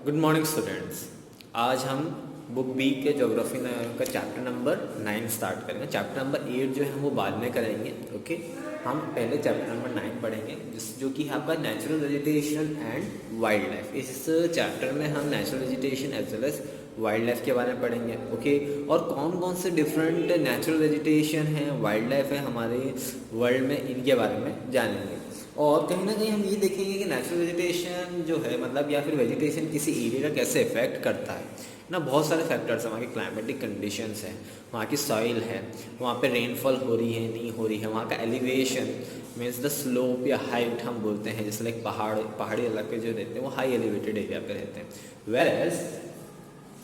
Good morning students. आज हम book B के ज्योग्राफी का चैप्टर नंबर 9 स्टार्ट करेंगे। चैप्टर नंबर 8 जो है वो बाद में करेंगे। ओके, हम पहले चैप्टर नंबर 9 पढ़ेंगे जो कि है आपका natural vegetation and wildlife. इस चैप्टर में हम natural vegetation as well as wildlife के बारे में पढ़ेंगे। ओके, और कौन कौन से डिफरेंट नेचुरल वेजिटेशन है, वाइल्ड लाइफ है हमारे वर्ल्ड में, इनके बारे में जानेंगे। और कहीं ना कहीं हम ये देखेंगे कि नेचुरल वेजिटेशन जो है मतलब या फिर वेजिटेशन किसी एरिया का कैसे इफेक्ट करता है ना। बहुत सारे फैक्टर्स हैं, वहाँ की क्लाइमेटिक कंडीशंस हैं, वहाँ की सॉइल है, वहाँ पे रेनफॉल हो रही है नहीं हो रही है, वहाँ का एलिवेशन मीन्स द स्लोप या हाइट हम बोलते हैं, जैसे लाइक पहाड़ी इलाके जो रहते हैं वो हाई एलिवेटेड एरिया पे रहते हैं। वेयरएज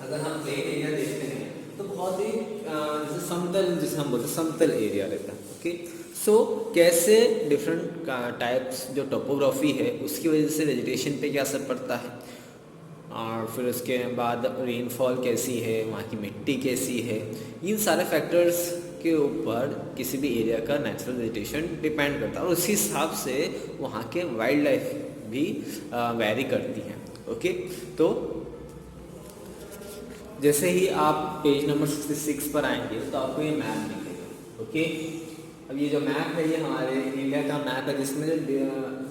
अगर हम प्लेन एरिया देखते हैं तो बहुत ही जैसे समतल, जिसे हम बोलते हैं समतल एरिया रहता है। ओके, सो कैसे डिफरेंट टाइप्स जो टोपोग्राफी है उसकी वजह से वेजिटेशन पे क्या असर पड़ता है, और फिर उसके बाद रेनफॉल कैसी है, वहाँ की मिट्टी कैसी है, इन सारे फैक्टर्स के ऊपर किसी भी एरिया का नेचुरल वेजिटेशन डिपेंड करता है और उसी हिसाब से वहाँ के वाइल्ड लाइफ भी वेरी करती हैं। ओके, तो जैसे ही आप पेज नंबर 66 पर आएंगे तो आपको ये मैप दिखेगा। ओके, अब ये जो मैप है ये हमारे इंडिया का मैप है जिसमें जो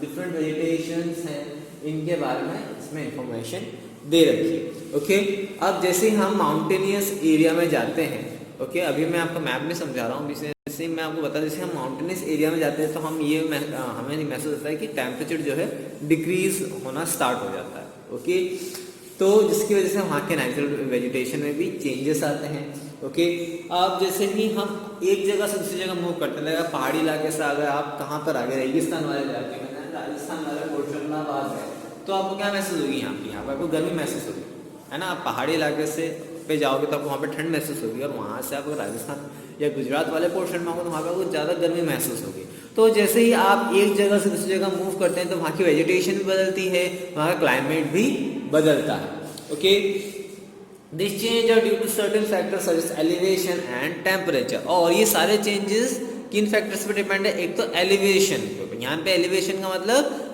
डिफरेंट वेजिटेशंस हैं इनके बारे में इसमें इंफॉर्मेशन दे रखी है। ओके, अब जैसे हम माउंटेनियस एरिया में जाते हैं, ओके अभी मैं आपको मैप में समझा रहा हूँ, जैसे मैं आपको बता, जैसे हम माउंटेनियस एरिया में जाते हैं तो हम ये हमें महसूस होता है कि टेम्परेचर जो है डिक्रीज होना स्टार्ट हो जाता है। ओके, तो जिसकी वजह से वहाँ के नेचुरल वेजिटेशन में भी चेंजेस आते हैं। ओके, अब जैसे ही हम एक जगह से दूसरी जगह मूव करते हैं, पहाड़ी इलाके से अगर आप कहाँ पर आ गए, रेगिस्तान वाले इलाके में, राजस्थान वाले पोर्शन में बात है, तो आपको क्या महसूस होगी, यहाँ पर आपको गर्मी महसूस होगी, है ना। आप पहाड़ी इलाके से पे जाओगे तो आपको वहाँ पे ठंड महसूस होगी, और वहाँ से आप राजस्थान या गुजरात वाले पोर्शन में आओगे तो वहाँ पे आपको ज़्यादा गर्मी महसूस होगी। तो जैसे ही आप एक जगह से दूसरी जगह मूव करते हैं तो वहाँ की वेजिटेशन भी बदलती है, वहाँ का क्लाइमेट भी बदलता है। Okay, this change are due to certain factors such as elevation and temperature. और ये सारे चेंजेस किन फैक्टर्स पे डिपेंड है, एक तो एलिवेशन पे। यहाँ पे एलिवेशन का मतलब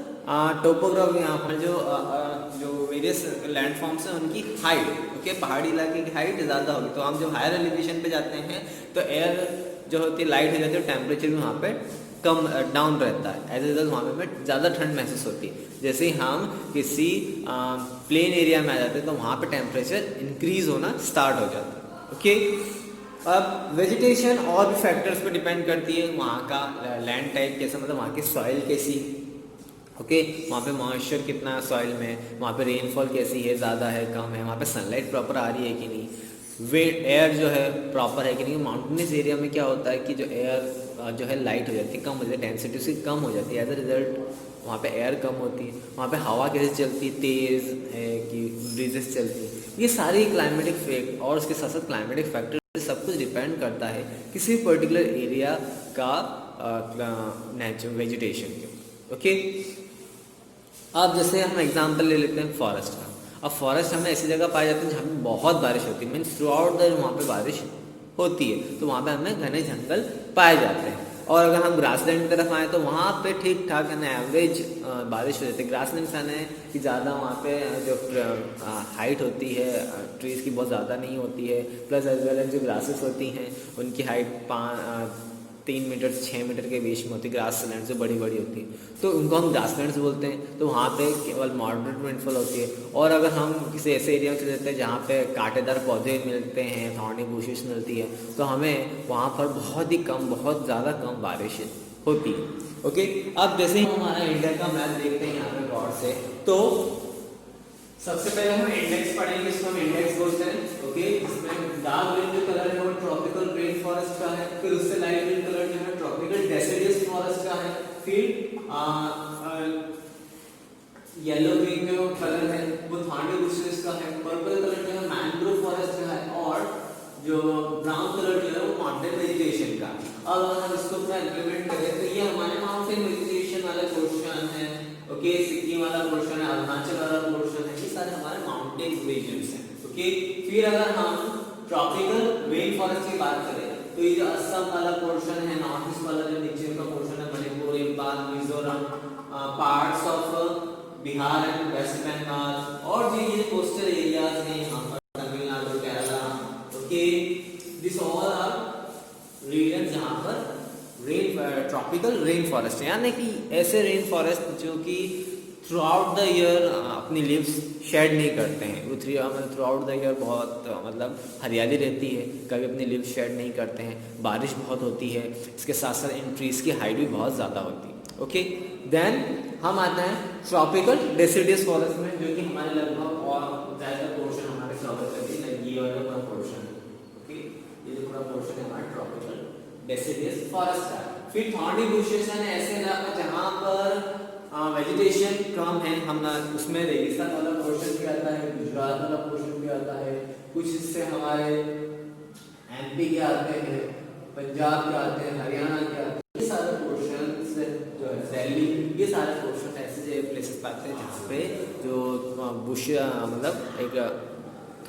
टोपोग्राफी, यहाँ पर जो वेरियस लैंडफॉर्म्स हैं उनकी हाइट। ओके, पहाड़ी इलाके की हाइट ज़्यादा होगी तो हम जब हायर एलिवेशन पे जाते हैं तो एयर जो होती है लाइट हो जाती है, टेम्परेचर भी वहाँ पे कम डाउन रहता है। एज ए रिजल्ट वहाँ पे ज़्यादा ठंड महसूस होती है। जैसे ही हम किसी प्लेन एरिया में आ जाते हैं तो वहाँ पे टेम्परेचर इंक्रीज होना स्टार्ट हो जाता है। ओके, अब वेजिटेशन और भी फैक्टर्स पे डिपेंड करती है, वहाँ का लैंड टाइप कैसा, मतलब वहाँ की सॉइल कैसी। ओके, वहाँ पे मॉइस्चर कितना सॉइल में, वहाँ पे रेनफॉल कैसी है, ज़्यादा है कम है, वहाँ पे सनलाइट प्रॉपर आ रही है कि नहीं, एयर जो है प्रॉपर है कि नहीं। माउंटेनियस एरिया में क्या होता है कि जो एयर जो है लाइट हो जाती है, कम हो जाती है, डेंसिटी उसकी कम हो जाती है। एज अ रिजल्ट वहाँ पे एयर कम होती है, वहाँ पे हवा कैसे चलती है, तेज़ है कि ब्रीजेस चलती है। ये सारी क्लाइमेटिक फैक्ट और उसके साथ साथ क्लाइमेटिक फैक्टर सब कुछ डिपेंड करता है किसी भी पर्टिकुलर एरिया का नेचुरल वेजिटेशन के। ओके, अब जैसे हम एग्जांपल ले लेते हैं फॉरेस्ट का। अब फॉरेस्ट हमें ऐसी जगह पाए जाते हैं जहाँ पे बहुत बारिश होती है, मीन्स थ्रू आउट द वहाँ पे बारिश होती है, तो वहाँ पे हमें घने जंगल पाए जाते हैं। और अगर हम ग्रासलैंड की तरफ आए तो वहाँ पे ठीक ठाक है एवरेज बारिश हो जाती है। ग्रासलैंड सन है कि ज़्यादा वहाँ पे जो हाइट होती है ट्रीज़ की बहुत ज़्यादा नहीं होती है, प्लस एज वेल एज जो ग्रासेस होती हैं उनकी हाइट 3 मीटर से 6 मीटर के बीच में होती है। ग्रासलैंड जो बड़ी बड़ी होती है तो उनको हम ग्रासलैंड्स बोलते हैं। तो वहाँ पे केवल मॉडरेट रेनफॉल होती है। और अगर हम किसी ऐसे एरिया में चले जाते हैं जहाँ पे कांटेदार पौधे मिलते हैं, थॉर्नी बुशेस मिलती है, तो हमें वहाँ पर बहुत ही कम, बहुत ज़्यादा कम बारिश होती है। ओके, अब जैसे ही हमारा इंडिया का मैप देखते हैं यहाँ पे गौर से, तो सबसे पहले हम इंडेक्स पढ़ेंगे, इसको हम इंडेक्स बोलते हैं। ओके, इसमें डार्क ग्रीन जो कलर है वो ट्रॉपिकल रेन फॉरेस्ट का है, फिर उससे लाइट ग्रीन कलर जो है ट्रॉपिकल डेसिडियस फॉरेस्ट का है, फिर येलो ग्रीन जो कलर है वो थॉर्नी बुशेस का है, पर्पल कलर जो है मैंग्रोव फॉरेस्ट का है, और जो ब्राउन कलर जो है वो माउंटेन वेजिटेशन का। अब अगर हम इसको पूरा इंप्लीमेंट करें तो ये हमारे माउंटेन वेजिटेशन वाला पोर्शन है। ओके, सिक्किम वाला पोर्शन है, अरुणाचल वाला पोर्शन है, ये सारे हमारे माउंटेन रीजन्स हैं। ओके, फिर अगर हम ट्रॉपिकल रेन फॉरेस्ट की बात करें तो ये जो असम वाला पोर्शन है, नॉर्थ ईस्ट वाला जो नीचे का पोर्शन है, Manipur, Imphal, Mizoram, parts of Bihar and West Bengal, और जो ये कोस्टल एरियाज हैं यहाँ पर, Tamil Nadu, Kerala, okay, this all are region जहाँ पर ट्रॉपिकल रेन फॉरेस्ट है, यानी कि ऐसे रेन फॉरेस्ट जो कि थ्रू आउट द ईयर अपनी लीव्स शेड नहीं करते हैं, वो थ्रू आउट द ईयर बहुत मतलब हरियाली रहती है, कभी अपनी लीव्स शेड नहीं करते हैं, बारिश बहुत होती है, इसके साथ साथ इन ट्रीज़ की हाइट भी बहुत ज़्यादा होती है। ओके, देन हम आते हैं ट्रॉपिकल डेसिडियस फॉरेस्ट में, जो कि हमारे लगभग और ज़्यादा पोर्शन हमारे कवर करती है, ये वाला पूरा पोर्शन है। ओके, ये जो पूरा पोर्शन है हमारा ट्रॉपिकल डेसिडियस फॉरेस्ट है। फिर थॉर्नी बुशेस हैं, ऐसे इलाका जहाँ पर वेजिटेशन कम है, हम उसमें रेगिस्तान वाला पोर्शन भी आता है, गुजरात वाला पोर्शन भी आता है, कुछ हिस्से हमारे एमपी के आते हैं, पंजाब के आते हैं, हरियाणा के आते हैं, ये सारे पोर्शन जो है दिल्ली, ये सारे पोर्शन ऐसे प्लेसेस पाते हैं जहाँ पे जो बुश मतलब एक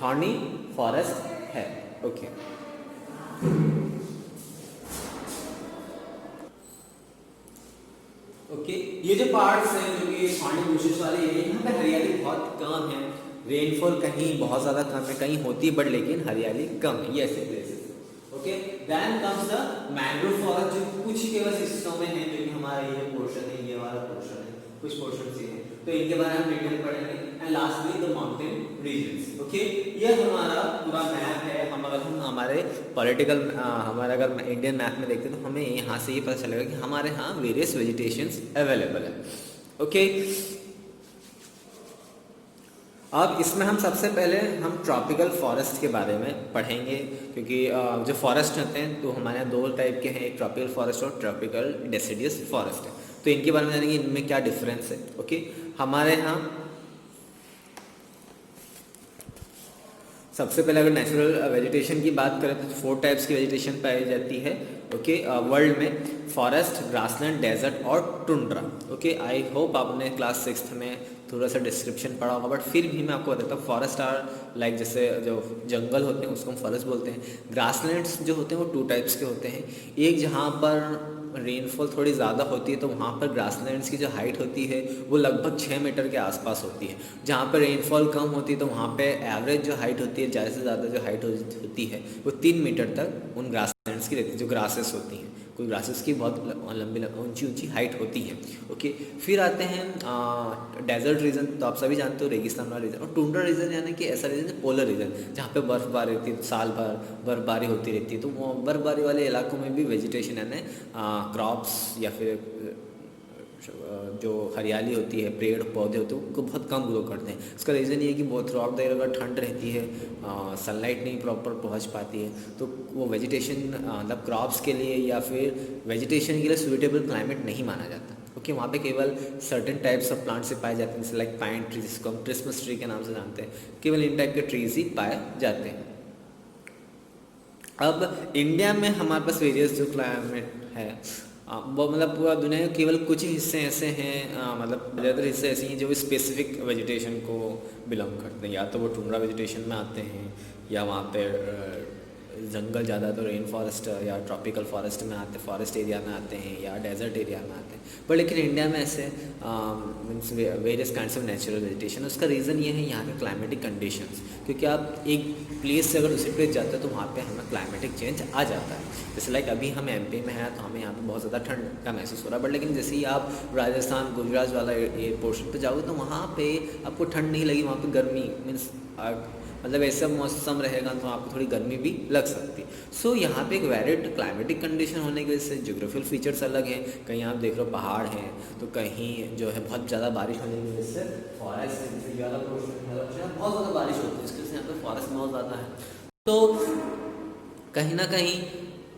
थॉर्नी फॉरेस्ट है। ओके, ओके, ये जो पार्ट्स हैं जो कि थॉर्नी बुशेस वाले एरिया, यहाँ पे हरियाली बहुत कम है, रेनफॉल कहीं बहुत ज़्यादा कम है, कहीं होती है बट लेकिन हरियाली कम है, ये ऐसे places. Okay, then comes the mangrove forest, जो कुछ ही केवल हिस्सों में है, जो कि हमारा ये पोर्शन है, ये वाला पोर्शन है, कुछ पोर्शन से है, तो इनके बारे में हम डिटेल पढ़ेंगे। And lastly the mountain regions. Okay, ये हमारा पूरा मैप है। हम अगर हम हमारे पॉलिटिकल हमारे अगर इंडियन मैप में देखते हैं तो हमें यहाँ से ये पता चलेगा कि हमारे यहाँ वेरियस वेजिटेशंस अवेलेबल है। ओके, अब इसमें हम सबसे पहले हम ट्रॉपिकल फॉरेस्ट के बारे में पढ़ेंगे, क्योंकि जो फॉरेस्ट होते हैं तो हमारे यहाँ दो टाइप के हैं, एक ट्रॉपिकल फॉरेस्ट और ट्रॉपिकल डेसिडियस फॉरेस्ट है, तो इनके बारे में जानेंगे इनमें क्या डिफरेंस है। ओके, हमारे यहाँ सबसे पहले अगर नेचुरल वेजिटेशन की बात करें तो 4 टाइप्स की वेजिटेशन पाई जाती है। ओके, वर्ल्ड में फॉरेस्ट, ग्रासलैंड, डेजर्ट और टुंड्रा। ओके, आई होप आपने क्लास 6th में थोड़ा सा डिस्क्रिप्शन पढ़ा होगा, बट फिर भी मैं आपको बताता हूँ। फॉरेस्ट आर लाइक जैसे जो जंगल होते हैं उसको हम फॉरेस्ट बोलते हैं। ग्रासलैंड्स जो होते हैं वो 2 टाइप्स के होते हैं, एक जहाँ पर रेनफॉल थोड़ी ज़्यादा होती है तो वहाँ पर ग्रासलैंड्स की जो हाइट होती है वो लगभग 6 मीटर के आसपास होती है। जहाँ पर रेनफॉल कम होती है तो वहाँ पे एवरेज जो हाइट होती है, ज़्यादा से ज़्यादा जो हाइट होती है वो 3 मीटर तक उन ग्रासलैंड्स की रहती है, जो ग्रासेस होती हैं। कोई ग्रासेस की बहुत लंबी ऊंची हाइट होती है। ओके, फिर आते हैं डेजर्ट रीजन, तो आप सभी जानते हो रेगिस्तान वाला रीजन, और टुंड्रा रीजन यानी कि ऐसा रीजन है पोलर रीजन, जहाँ पे बर्फबारी रहती है, साल भर बर्फबारी होती रहती है। तो वो बर्फबारी वाले इलाकों में भी वेजिटेशन यानी क्रॉप्स या फिर जो हरियाली होती है, पेड़ पौधे होते हैं उनको बहुत कम ग्रो करते हैं। इसका रीज़न ये है कि बहुत थ्रू आउट द ईयर अगर ठंड रहती है, सनलाइट नहीं प्रॉपर पहुंच पाती है, तो वो वेजिटेशन मतलब क्रॉप्स के लिए या फिर वेजिटेशन के लिए सूटेबल क्लाइमेट नहीं माना जाता। ओके, वहाँ पे केवल सर्टेन टाइप्स ऑफ प्लांट्स से पाए जाते हैं, जैसे लाइक पाइन ट्री, जिसको हम क्रिसमस ट्री के नाम से जानते हैं, केवल इन टाइप के ट्रीज ही पाए जाते हैं। अब इंडिया में हमारे पास वेरियस जो क्लाइमेट है वो मतलब पूरा दुनिया के केवल कुछ ही हिस्से ऐसे हैं, मतलब ज़्यादातर हिस्से ऐसे हैं जो स्पेसिफिक वेजिटेशन को बिलोंग करते हैं, या तो वो टुंड्रा वेजिटेशन में आते हैं या वहाँ पे जंगल ज़्यादा तो रेन फॉरेस्ट या ट्रॉपिकल फॉरेस्ट में आते, फॉरेस्ट एरिया में आते हैं या डेजर्ट एरिया में आते हैं। पर लेकिन इंडिया में ऐसे means various kinds of natural vegetation. उसका रीज़न ये है यहाँ के क्लाइमेटिक कंडीशंस, क्योंकि आप एक प्लेस से अगर दूसरे प्लेस जाते हैं तो वहाँ पे हमें क्लाइमेटिक चेंज आ जाता है। जैसे लाइक अभी हम एमपी में हैं तो हमें यहाँ पे बहुत ज़्यादा ठंड का महसूस हो रहा है, बट लेकिन जैसे ही आप राजस्थान गुजरात वाला ये पोर्शन पे जाओगे तो वहाँ पे आपको ठंड नहीं लगी, वहाँ पे गर्मी मीन्स मतलब ऐसा मौसम रहेगा तो आपको थोड़ी गर्मी भी लग सकती है। सो यहाँ पे एक वैरिड क्लाइमेटिक कंडीशन होने की वजह से ज्योग्राफिकल फीचर्स अलग हैं। कहीं आप देख रहे हो पहाड़ हैं, तो कहीं जो है बहुत ज़्यादा बारिश होने की वजह से फॉरेस्ट बहुत ज़्यादा बारिश होती है, इसकी वजह से यहाँ पे फॉरेस्ट बहुत ज़्यादा है। तो कहीं ना कहीं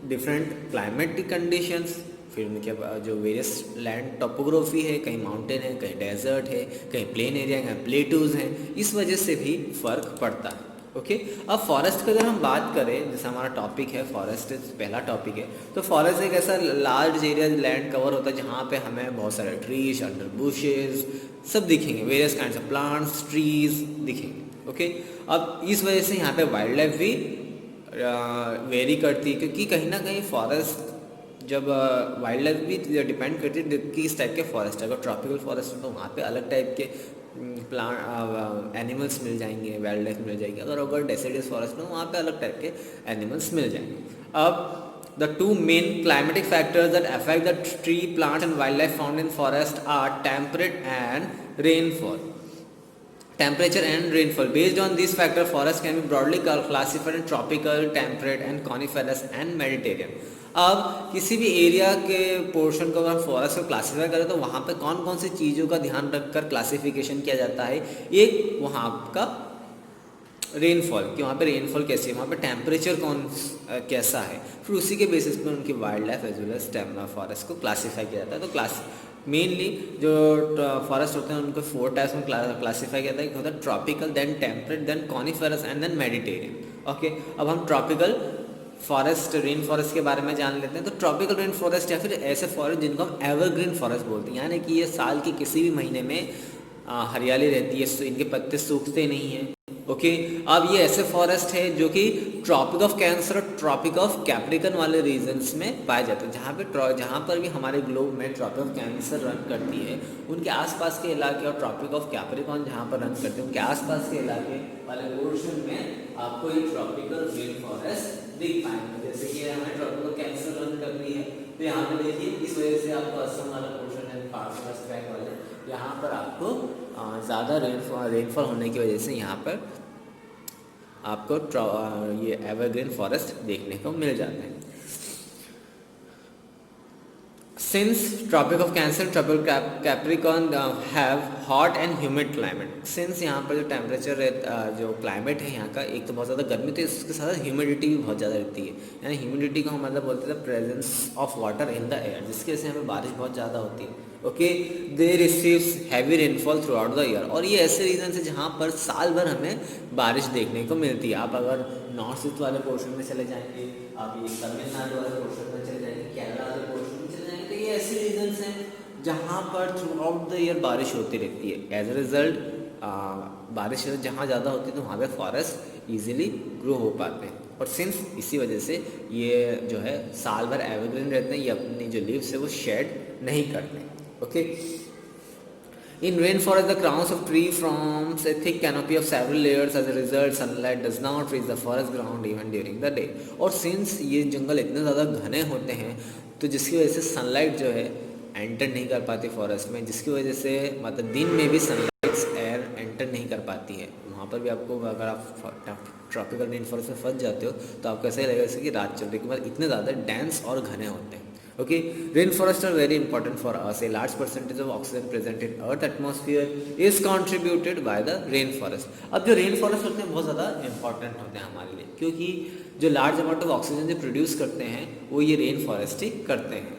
डिफरेंट क्लाइमेटिक कंडीशंस, फिर उनके जो वेरियस लैंड टोपोग्राफी है, कहीं माउंटेन है, कहीं डेजर्ट है, कहीं प्लेन एरिया, कहीं प्लेटूज हैं, इस वजह से भी फ़र्क पड़ता है। ओके, अब फॉरेस्ट की अगर हम बात करें, जैसे हमारा टॉपिक है फॉरेस्ट, पहला टॉपिक है, तो फॉरेस्ट एक ऐसा लार्ज एरिया लैंड कवर होता है जहाँ पे हमें बहुत सारे ट्रीज, अंडर बुशेज सब दिखेंगे, various kinds of plants, trees दिखेंगे। ओके, अब इस वजह से यहाँ पे वाइल्ड लाइफ भी वेरी करती है, क्योंकि कहीं ना कहीं फॉरेस्ट जब वाइल्ड लाइफ भी डिपेंड करती है किस टाइप के फॉरेस्ट। अगर ट्रॉपिकल फॉरेस्ट है तो वहाँ पे अलग टाइप के प्लांट एनिमल्स मिल जाएंगे, वाइल्ड लाइफ मिल जाएगी। अगर डेसिडियस फॉरेस्ट में वहाँ पे अलग टाइप के एनिमल्स मिल जाएंगे। अब the two main climatic factors that affect the tree, plants and wildlife found in forest are temperature and rainfall. Temperature and rainfall. Based on these factors, forest can be broadly classified in tropical, temperate and coniferous and Mediterranean. अब किसी भी area के portion को अगर forest को classify करें तो वहाँ पे कौन कौन सी चीज़ों का ध्यान रखकर क्लासिफिकेशन किया जाता है। एक वहाँ का रेनफॉल, कि वहाँ पे रेनफॉल कैसी है, वहाँ पे टेम्परेचर कैसा है, फिर उसी के बेसिस पे उनकी wildlife as well as forest को क्लासीफाई किया जाता है। तो मेनली जो फॉरेस्ट होते हैं उनको 4 टाइप्स में क्लासीफाई किया जाता है। एक होता है tropical, then temperate, then coniferous and then Mediterranean. Okay, अब हम ट्रॉपिकल फॉरेस्ट, रेन फॉरेस्ट के बारे में जान लेते हैं। तो ट्रॉपिकल रेन फॉरेस्ट या फिर ऐसे फॉरेस्ट जिनको हम एवरग्रीन फॉरेस्ट बोलते हैं, यानी कि ये साल के किसी भी महीने में हरियाली रहती है, इनके पत्ते सूखते नहीं हैं। ओके, अब ये ऐसे फॉरेस्ट है जो कि ट्रॉपिक ऑफ कैंसर और ट्रॉपिक ऑफ कैप्रिकन वाले रीजन्स में पाए जाते हैं। जहाँ पर भी हमारे ग्लोब में ट्रॉपिक ऑफ कैंसर रन करती है, उनके आसपास के इलाके और ट्रॉपिक ऑफ कैप्रिकॉन जहाँ पर रन करते हैं उनके आसपास के इलाके वाले पोर्शन में आपको ये ट्रॉपिकल रेन फॉरेस्ट दिख पाएंगे। जैसे कि हमें ट्रॉपिक ऑफ कैंसर रन करनी है तो यहाँ पे देखिए, इस वजह से आपको असम वाला पोर्शन है, ट्रैक वाले, यहाँ पर आपको ज़्यादा रेनफॉल होने की वजह से यहाँ पर आपको ये एवरग्रीन फॉरेस्ट देखने को मिल जाते हैं। Since Tropic of Cancer, Tropic Capricorn have hot and humid climate. Since यहाँ पर जो टेम्परेचर जो क्लाइमेट है यहाँ का, एक तो बहुत ज़्यादा गर्मी तो इसके साथ ह्यूमिडिटी भी बहुत ज़्यादा रहती है। यानी ह्यूमिडिटी को हम मतलब बोलते थे presence of water in the air, जिसकी वजह से यहाँ पे बारिश बहुत ज़्यादा होती है। Okay, they receives heavy rainfall through out the year. और ये ऐसे रीजन है जहाँ पर साल भर हमें बारिश देखने को मिलती है। आप अगर नॉर्थ ईस्ट वाले पोर्शन में चले जाएंगे, आप ये तमिलनाडु वाले पोर्शन में चले जाएंगे, केरला वाले पोर्शन में चले जाएंगे, तो ये ऐसे रीजन्स हैं जहाँ पर थ्रू आउट द ईयर बारिश होती रहती है। एज अ रिजल्ट बारिश जहाँ ज़्यादा होती है तो वहाँ पे फॉरेस्ट ईजिली ग्रो हो पाते हैं। और सिंस इसी वजह से ये जो है साल भर एवरग्रीन रहते हैं, ये अपनी जो लीव्स है वो शेड नहीं करते। Okay, in rainforest the crowns of tree forms a thick canopy of several layers. As a result, sunlight does not reach the forest ground even during the day. और since ये जंगल इतने ज़्यादा घने होते हैं तो जिसकी वजह से सनलाइट जो है एंटर नहीं कर पाती फॉरेस्ट में, जिसकी वजह से मतलब दिन में भी सनलाइट एयर एंटर नहीं कर पाती है। वहाँ पर भी आपको, अगर आप ट्रॉपिकल रेन फॉरेस्ट में फंस जाते हो तो आपको ऐसा ही लगेगा जैसे कि रात चल रही है, मतलब इतने ज़्यादा डेंस और घने होते हैं। Okay, rainforests are very important for us. A large percentage of oxygen present in Earth atmosphere is contributed by the rainforest. अब जो rainforest होते हैं बहुत ज़्यादा important होते हैं हमारे लिए, क्योंकि जो large amount of oxygen जो produce करते हैं वो ये rainforest ही करते हैं।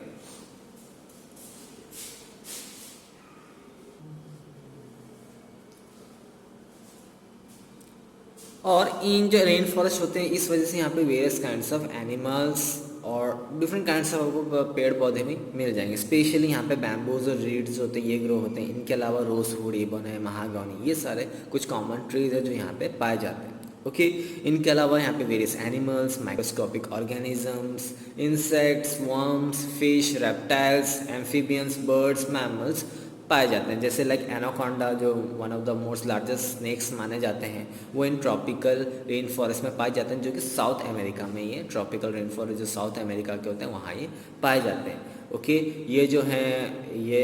और इन जो रेन फॉरेस्ट होते हैं इस वजह से यहाँ पे वेरियस काइंड्स ऑफ एनिमल्स और डिफरेंट काइंड्स ऑफ आपको पेड़ पौधे भी मिल जाएंगे। स्पेशली यहाँ पे बैम्बूज और रीड्स होते हैं, ये ग्रो होते हैं। इनके अलावा रोजवुड, इबन है, महागौनी, ये सारे कुछ कॉमन ट्रीज है जो यहाँ पे पाए जाते हैं। ओके, इनके अलावा यहाँ पे various animals, microscopic organisms, insects, worms, fish, reptiles, amphibians, birds, mammals पाए जाते हैं। जैसे लाइक एनाकोंडा जो one of the most largest snakes माने जाते हैं, वो इन ट्रॉपिकल रेन फॉरेस्ट में पाए जाते हैं, जो कि साउथ अमेरिका में ये ट्रॉपिकल रेन फॉरेस्ट जो साउथ अमेरिका के होते हैं वहाँ ये पाए जाते हैं। ओके, ये जो हैं ये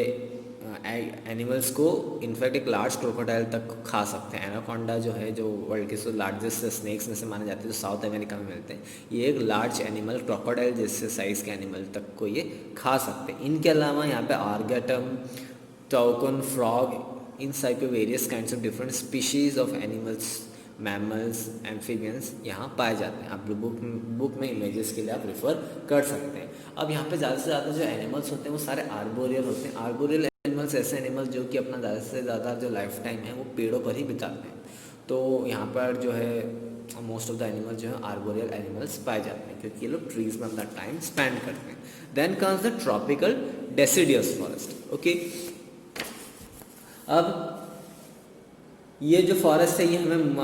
एनिमल्स को इनफैक्ट एक लार्ज क्रोकोडाइल तक खा सकते हैं। एनाकोंडा जो है जो वर्ल्ड के लार्जेस्ट स्नेक्स में से माने जाते हैं, जो साउथ अमेरिका में मिलते हैं, ये एक लार्ज एनिमल क्रोकोडाइल जैसे साइज़ के एनिमल तक को ये खा सकते हैं। इनके अलावा यहाँ पे आर्गेटम, टॉकन, फ्रॉग, इन साइड पे various kinds of different species of animals, mammals, amphibians यहाँ पाए जाते हैं। आप बुक में इमेजेस के लिए आप रेफर कर सकते हैं। अब यहाँ पे ज़्यादा से ज़्यादा जो एनिमल्स होते हैं वो सारे आर्बोरियल होते हैं। आर्बोरियल एनिमल्स ऐसे एनिमल्स जो कि अपना ज़्यादा से ज़्यादा जो लाइफ टाइम है वो पेड़ों पर ही बिताते हैं। तो यहाँ पर जो है मोस्ट ऑफ द एनिमल्स जो है आर्बोरियल एनिमल्स पाए जाते हैं, क्योंकि ये लोग ट्रीज में अपना टाइम स्पेंड करते हैं। Then comes the tropical deciduous forest. Okay, अब ये जो फॉरेस्ट है ये हमें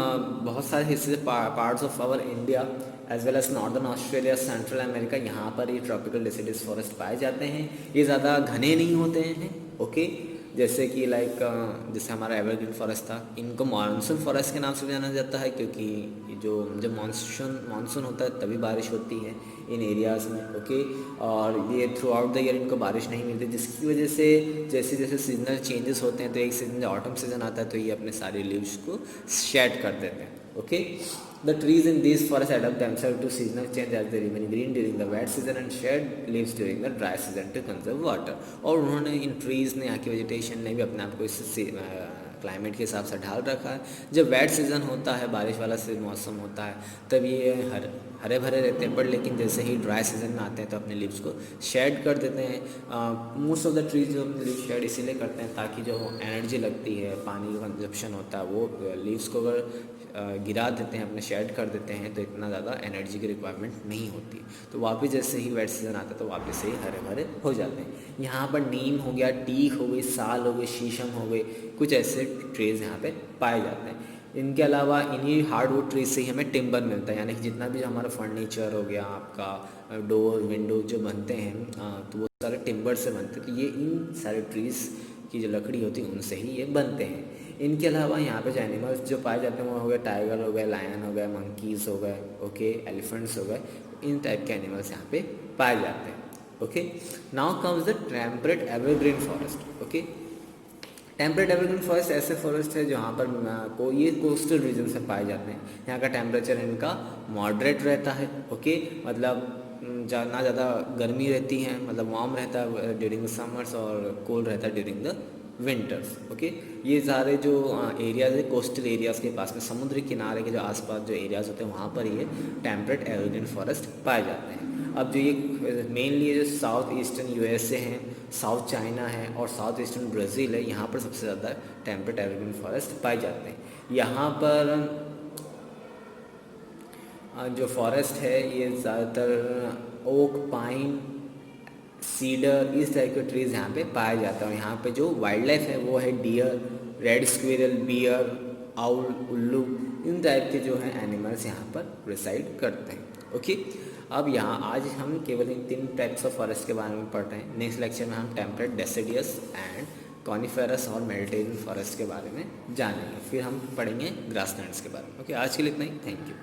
बहुत सारे हिस्से parts of our India as well as northern Australia, Central America, यहाँ पर ये ट्रॉपिकल डेसिडस फॉरेस्ट पाए जाते हैं। ये ज़्यादा घने नहीं होते हैं, ओके, जैसे कि लाइक जैसे हमारा एवरग्रीन फॉरेस्ट था, इनको मानसून फॉरेस्ट के नाम से भी जाना जाता है, क्योंकि जो जब मानसून होता है तभी बारिश होती है इन एरियाज़ में, ओके। और ये थ्रू आउट द ईयर इनको बारिश नहीं मिलती, जिसकी वजह से जैसे जैसे सीजनल चेंजेस होते हैं, तो एक सीजन जब ऑटम सीजन आता है तो ये अपने सारे लीव्स को शेड कर देते हैं, okay. The trees in these forests adapt themselves to seasonal change as they remain green during the wet season and shed leaves during the dry season to conserve water. और उन्होंने इन trees ने, यहाँ की vegetation ने भी अपने आप को इस क्लाइमेट के हिसाब से ढाल रखा है। जब वेट सीज़न होता है, बारिश वाला मौसम होता है, तब ये हरे भरे रहते हैं, पर लेकिन जैसे ही ड्राई सीजन में आते हैं तो अपने लीव्स को शेड कर देते हैं। मोस्ट ऑफ द ट्रीज जो अपने लीव शेड इसीलिए करते हैं ताकि जो एनर्जी लगती है, पानी का कंजप्शन होता है, वो लीव्स को अगर गिरा देते हैं, अपने शेड कर देते हैं, तो इतना ज़्यादा एनर्जी की रिक्वायरमेंट नहीं होती। तो वापस जैसे ही वेट सीज़न आता है तो वापस से ही हरे भरे हो जाते हैं। यहाँ पर नीम हो गया, टीक हो गई, साल हो गई, शीशम हो गई, कुछ ऐसे ट्रीज़ यहाँ पे पाए जाते हैं। इनके अलावा इन्हीं हार्डवुड ट्रीज से ही हमें टिम्बर मिलता है, यानी कि जितना भी हमारा फर्नीचर हो गया, आपका डोर विंडो जो बनते हैं, तो वो सारे टिम्बर से बनते हैं। तो ये इन सारे ट्रीज़ की जो लकड़ी होती है उनसे ही ये बनते हैं। इनके अलावा यहाँ पे जो एनिमल्स जो पाए जाते हैं वो हो गए टाइगर हो गए, लायन हो गए, मंकीज़ हो गए, ओके, एलिफेंट्स हो गए, इन टाइप के एनिमल्स यहाँ पे पाए जाते हैं, okay. Now comes the temperate evergreen forest, okay. Temperate evergreen forest ऐसे फॉरेस्ट है जहाँ पर ये कोस्टल रीजन से पाए जाते हैं। यहाँ का टेम्परेचर इनका मॉडरेट रहता है, ओके, मतलब ना ज़्यादा गर्मी रहती है, मतलब वार्म रहता है ड्यूरिंग द समर्स और कोल्ड रहता है ड्यूरिंग द विंटर्स, ओके। ये सारे जो एरियाज़ है कोस्टल एरियाज़ के पास में, समुद्री किनारे के जो आसपास जो एरियाज़ होते हैं वहाँ पर ये टेम्परेट एवरग्रीन फॉरेस्ट पाए जाते हैं। अब जो ये मेनली जो साउथ ईस्टर्न यूएसए हैं, साउथ चाइना है और साउथ ईस्टर्न ब्राज़ील है, यहाँ पर सबसे ज़्यादा टेम्परेट एवरग्रीन फॉरेस्ट पाए जाते हैं। यहाँ पर जो फॉरेस्ट है ये ज़्यादातर ओक, पाइन, सीडर, इस टाइप के ट्रीज़ यहाँ पे पाए जाते हैं। और यहाँ पे जो वाइल्ड लाइफ है वो है deer, red squirrel, bear, owl, उल्लू, इन टाइप के जो हैं एनिमल्स यहाँ पर रिसाइड करते हैं, ओके। अब यहाँ आज हम केवल इन 3 टाइप्स ऑफ फॉरेस्ट के बारे में पढ़ रहे हैं। नेक्स्ट लेक्चर में हम टेम्परेट डेसिडियस एंड कॉनिफेरस और मेडिटेरियन फॉरेस्ट के बारे में जानेंगे। फिर हम पढ़ेंगे ग्रासलैंड्स के बारे में, ओके। आज के लिए इतना ही, थैंक यू।